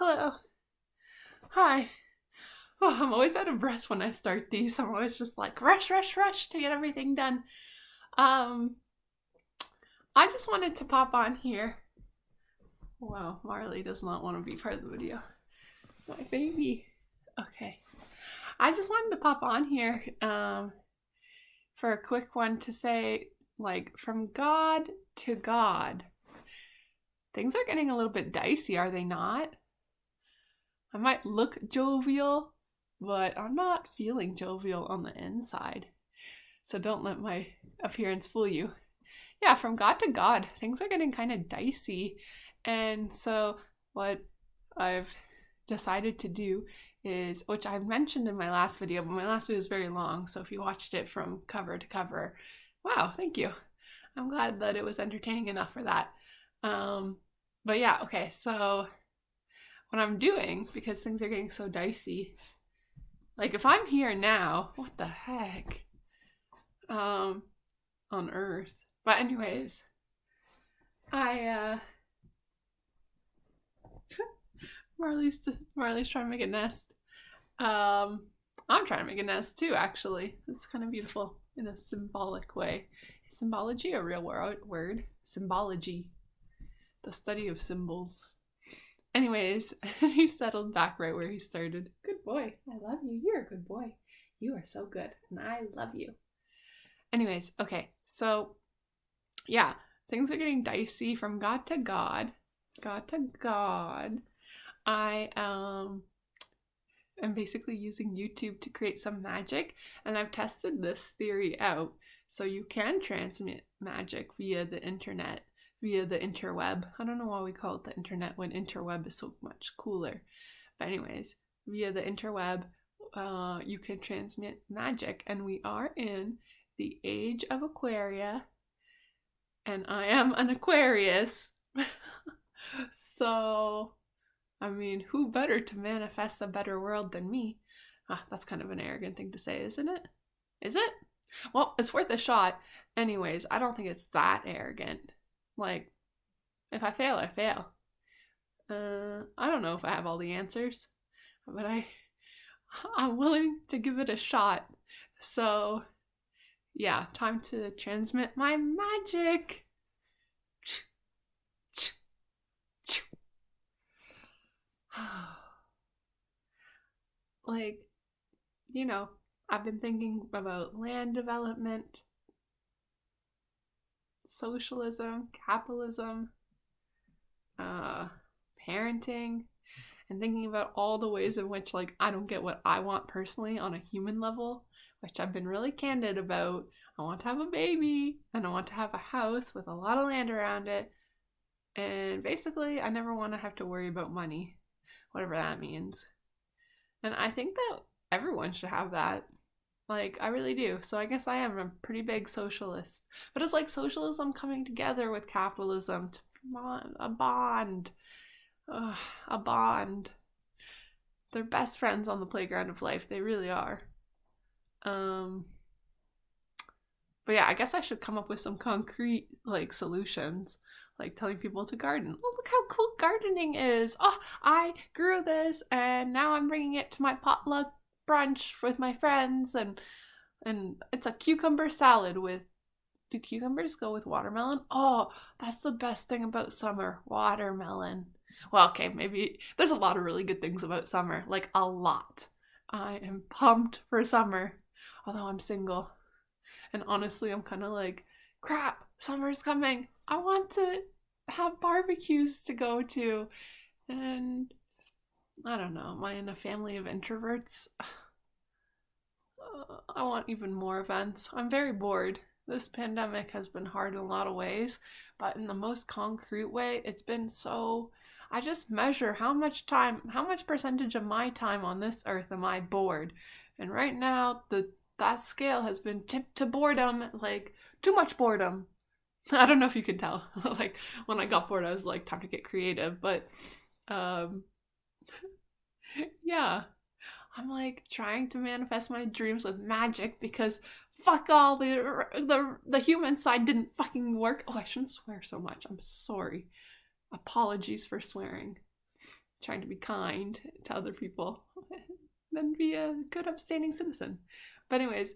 Hello. Hi. Oh, I'm always out of breath when I start these. I'm always just like rush, rush, rush to get everything done. Um, I just wanted to pop on here. Wow, Marley does not want to be part of the video. My baby. Okay. I just wanted to pop on here for a quick one to say, like, from God to God. Things are getting a little bit dicey, are they not? I might look jovial, but I'm not feeling jovial on the inside. So don't let my appearance fool you. Yeah, from God to God, things are getting kind of dicey. And so what I've decided to do is, which I mentioned in my last video, but my last video is very long. So if you watched it from cover to cover, wow, thank you. I'm glad that it was entertaining enough for that. But yeah, okay, so what I'm doing, because things are getting so dicey, like if I'm here now, what the heck? On Earth. But anyways, I Marley's trying to make a nest. I'm trying to make a nest too, actually. It's kind of beautiful in a symbolic way. Is symbology a real word? Symbology. The study of symbols. Anyways, he settled back right where he started. Good boy. I love you. You're a good boy. You are so good. And I love you. Anyways, okay. So, yeah. Things are getting dicey from God to God. God to God. I am basically using YouTube to create some magic, and I've tested this theory out. So you can transmit magic via the internet, via the interweb. I don't know why we call it the internet when interweb is so much cooler. But anyways, via the interweb, you can transmit magic, and we are in the age of Aquaria, and I am an Aquarius. So, I mean, who better to manifest a better world than me? That's kind of an arrogant thing to say, isn't it? Is it? Well, it's worth a shot. Anyways, I don't think it's that arrogant. Like, if I fail, I fail. I don't know if I have all the answers, but I'm willing to give it a shot. So, yeah, time to transmit my magic. Like, you know, I've been thinking about land development, socialism, capitalism, parenting, and thinking about all the ways in which, like, I don't get what I want personally on a human level, which I've been really candid about. I want to have a baby, and I want to have a house with a lot of land around it. And basically, I never want to have to worry about money, whatever that means. And I think that everyone should have that. Like, I really do. So I guess I am a pretty big socialist. But it's like socialism coming together with capitalism to form a bond. A bond. They're best friends on the playground of life. They really are. But yeah, I guess I should come up with some concrete, like, solutions. Like telling people to garden. Oh, look how cool gardening is. Oh, I grew this and now I'm bringing it to my potluck brunch with my friends, and it's a cucumber salad with, do cucumbers go with watermelon? Oh, that's the best thing about summer, watermelon. Well, okay, maybe there's a lot of really good things about summer, like a lot. I am pumped for summer, although I'm single. And honestly, I'm kind of like, crap, summer's coming. I want to have barbecues to go to. And I don't know, am I in a family of introverts? I want even more events. I'm very bored. This pandemic has been hard in a lot of ways, but in the most concrete way, it's been so. I just measure how much percentage of my time on this earth am I bored. And right now, that scale has been tipped to boredom, like too much boredom. I don't know if you could tell. Like when I got bored, I was like, time to get creative. But yeah, I'm like trying to manifest my dreams with magic because fuck all, the human side didn't fucking work. Oh, I shouldn't swear so much. I'm sorry. Apologies for swearing. trying to be kind to other people, then be a good upstanding citizen. But anyways,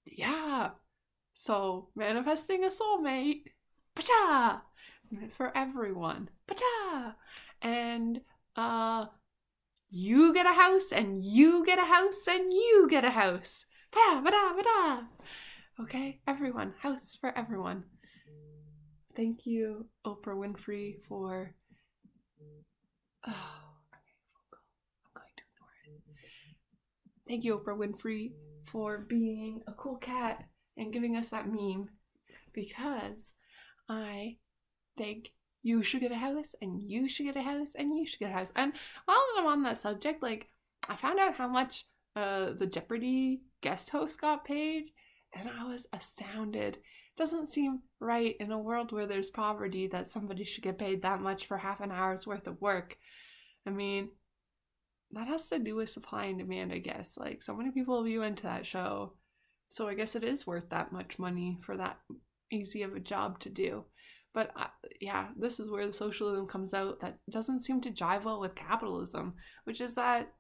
yeah. So manifesting a soulmate, pa for everyone, pa and you get a house, and you get a house, and you get a house, pa. Okay, everyone, house for everyone. Thank you, Oprah Winfrey, for. Oh, I'm going to ignore it. Thank you, Oprah Winfrey, for being a cool cat and giving us that meme, because I think you should get a house, and you should get a house, and you should get a house. And while I'm on that subject, like, I found out how much the Jeopardy guest host got paid, and I was astounded. It doesn't seem right in a world where there's poverty that somebody should get paid that much for half an hour's worth of work. I mean, that has to do with supply and demand, I guess. Like, so many people view into that show, so I guess it is worth that much money for that easy of a job to do. But yeah, this is where the socialism comes out that doesn't seem to jive well with capitalism, which is that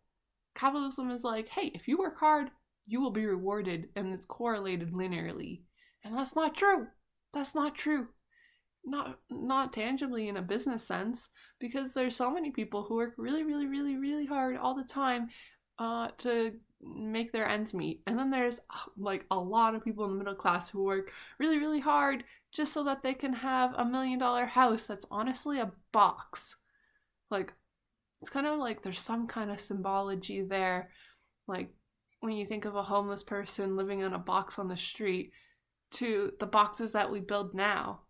capitalism is like, hey, if you work hard, you will be rewarded, and it's correlated linearly. And that's not true. That's not true. Not tangibly in a business sense, because there's so many people who work really hard all the time to make their ends meet. And then there's like a lot of people in the middle class who work really hard just so that they can have $1 million house that's honestly a box. Like, it's kind of like there's some kind of symbology there. Like, when you think of a homeless person living in a box on the street to the boxes that we build now.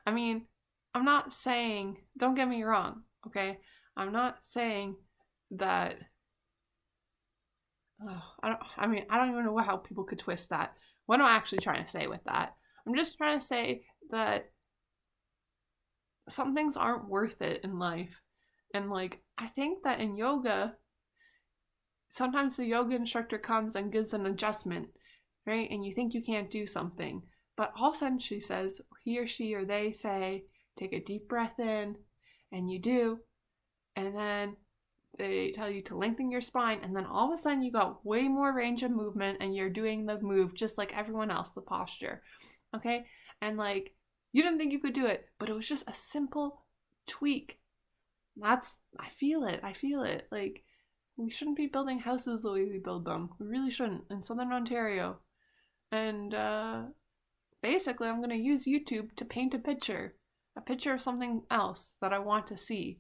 I mean, I'm not saying, don't get me wrong, okay? I'm not saying that, I don't even know how people could twist that. What am I actually trying to say with that? I'm just trying to say that some things aren't worth it in life. And like, I think that in yoga, sometimes the yoga instructor comes and gives an adjustment, right? And you think you can't do something, but all of a sudden she says, he or she or they say, take a deep breath in, and you do, and then they tell you to lengthen your spine, and then all of a sudden you got way more range of movement, and you're doing the move just like everyone else, the posture, okay? And like, you didn't think you could do it, but it was just a simple tweak. I feel it. Like, we shouldn't be building houses the way we build them. We really shouldn't, in Southern Ontario. And basically, I'm going to use YouTube to paint a picture of something else that I want to see.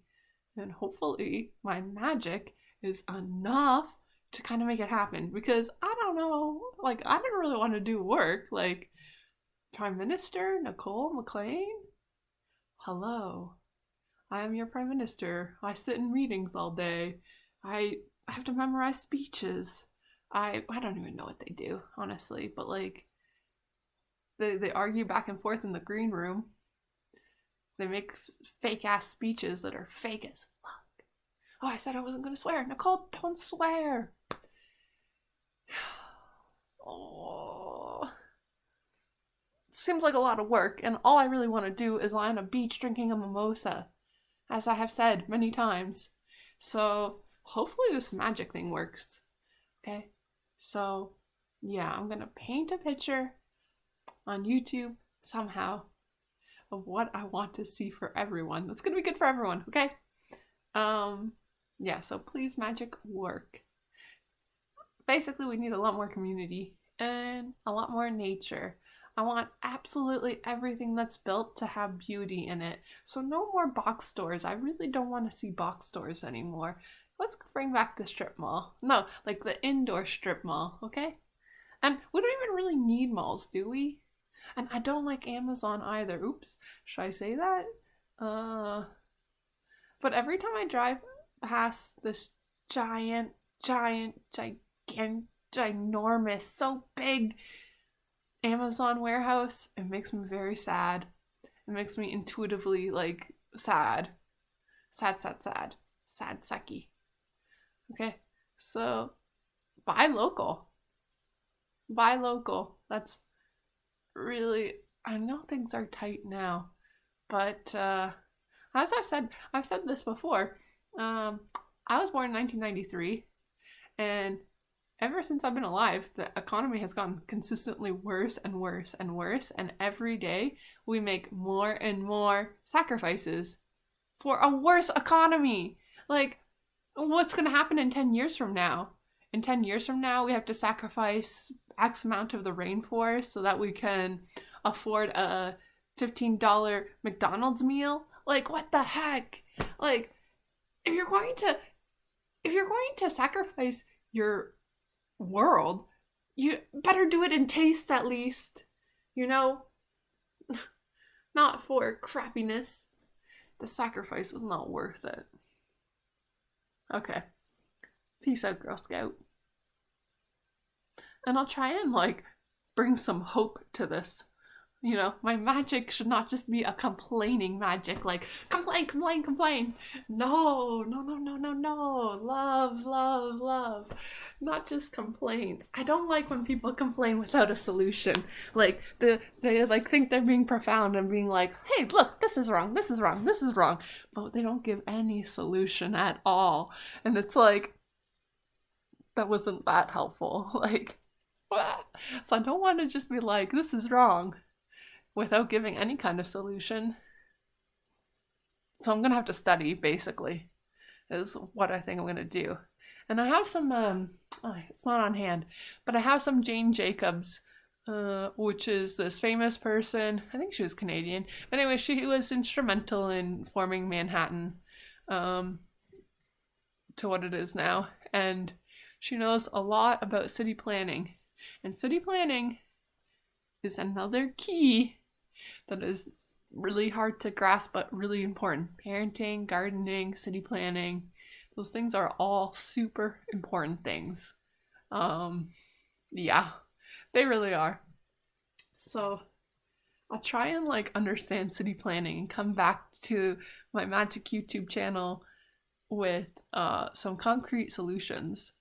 And hopefully my magic is enough to kind of make it happen. Because I don't know, like, I didn't really want to do work. Like, Prime Minister Nicole McLean? Hello. I am your Prime Minister. I sit in meetings all day. I have to memorize speeches. I don't even know what they do, honestly, but like, they argue back and forth in the green room. They make fake ass speeches that are fake as fuck. Oh, I said I wasn't gonna swear. Nicole, don't swear. Oh. Seems like a lot of work, and all I really want to do is lie on a beach drinking a mimosa, as I have said many times. So hopefully this magic thing works. Okay, so yeah, I'm gonna paint a picture on YouTube somehow of what I want to see for everyone. That's gonna be good for everyone, okay? Yeah, so please magic work. Basically, we need a lot more community and a lot more nature. I want absolutely everything that's built to have beauty in it. So no more box stores. I really don't want to see box stores anymore. Let's bring back the strip mall. No, like the indoor strip mall, okay? And we don't even really need malls, do we? And I don't like Amazon either. Oops, should I say that? But every time I drive past this ginormous, so big Amazon warehouse, it makes me very sad. It makes me intuitively like sad. Sad, sucky. Okay, so buy local. That's really, I know things are tight now, but As I've said this before. I was born in 1993, and ever since I've been alive, the economy has gotten consistently worse and worse and worse, and every day we make more and more sacrifices for a worse economy. Like, what's going to happen in 10 years from now? In 10 years from now, we have to sacrifice X amount of the rainforest so that we can afford a $15 McDonald's meal. Like, what the heck? Like, if you're going to sacrifice your world, you better do it in taste at least. You know, not for crappiness. The sacrifice was not worth it. Okay. Peace out, Girl Scout. And I'll try and bring some hope to this. You know, my magic should not just be a complaining magic, like complain, complain, complain. No, no, no, no, no, no. Love, love, love. Not just complaints. I don't like when people complain without a solution. Like they think they're being profound and being like, hey, look, this is wrong, this is wrong, this is wrong. But they don't give any solution at all. And it's like, that wasn't that helpful. So I don't want to just be like, this is wrong, without giving any kind of solution. So I'm going to have to study, basically, is what I think I'm going to do. And I have some, it's not on hand, but I have some Jane Jacobs, which is this famous person. I think she was Canadian. But anyway, she was instrumental in forming Manhattan to what it is now. And she knows a lot about city planning. And city planning is another key that is really hard to grasp but really important. Parenting, gardening, city planning, those things are all super important things. Yeah, they really are. So I'll try and understand city planning and come back to my magic YouTube channel with some concrete solutions.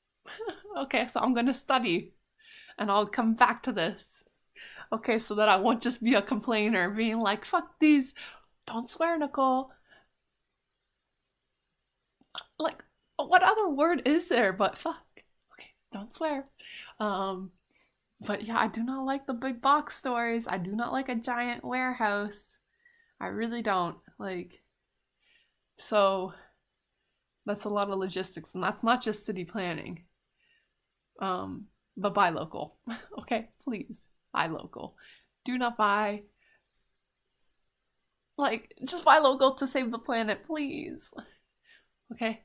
Okay, so I'm gonna study and I'll come back to this. Okay, so that I won't just be a complainer being like, fuck these. Don't swear, Nicole. Like, what other word is there but fuck? Okay, don't swear. But yeah, I do not like the big box stores. I do not like a giant warehouse. I really don't. So that's a lot of logistics, and that's not just city planning. But buy local. Okay, please. Buy local. Do not buy, just buy local to save the planet, please. Okay?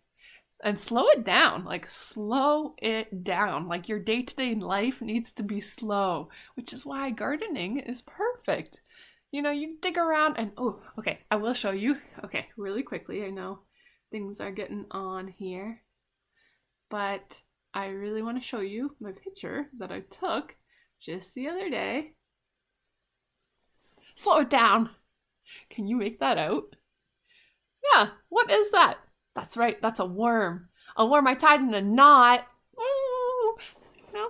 And slow it down. Slow it down. Your day-to-day life needs to be slow, which is why gardening is perfect. You know, you dig around and, oh, okay, I will show you. Okay, really quickly. I know things are getting on here, but I really want to show you my picture that I took just the other day. Slow it down. Can you make that out? Yeah, what is that? That's right, that's a worm. A worm I tied in a knot. Ooh. You know,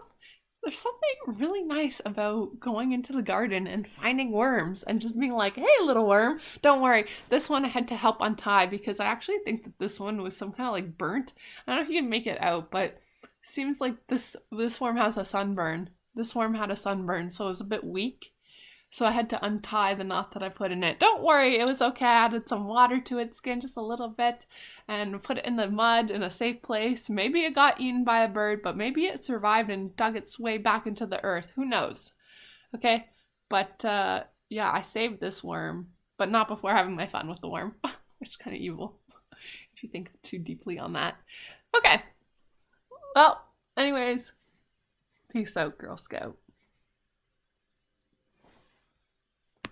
there's something really nice about going into the garden and finding worms and just being like, hey, little worm, don't worry. This one I had to help untie because I actually think that this one was some kind of burnt. I don't know if you can make it out, but seems like this worm has a sunburn. This worm had a sunburn, so it was a bit weak. So I had to untie the knot that I put in it. Don't worry, it was okay. I added some water to its skin, just a little bit, and put it in the mud in a safe place. Maybe it got eaten by a bird, but maybe it survived and dug its way back into the earth. Who knows? Okay, but yeah, I saved this worm, but not before having my fun with the worm, which is kind of evil if you think too deeply on that. Okay. Well, anyways, peace out, Girl Scout.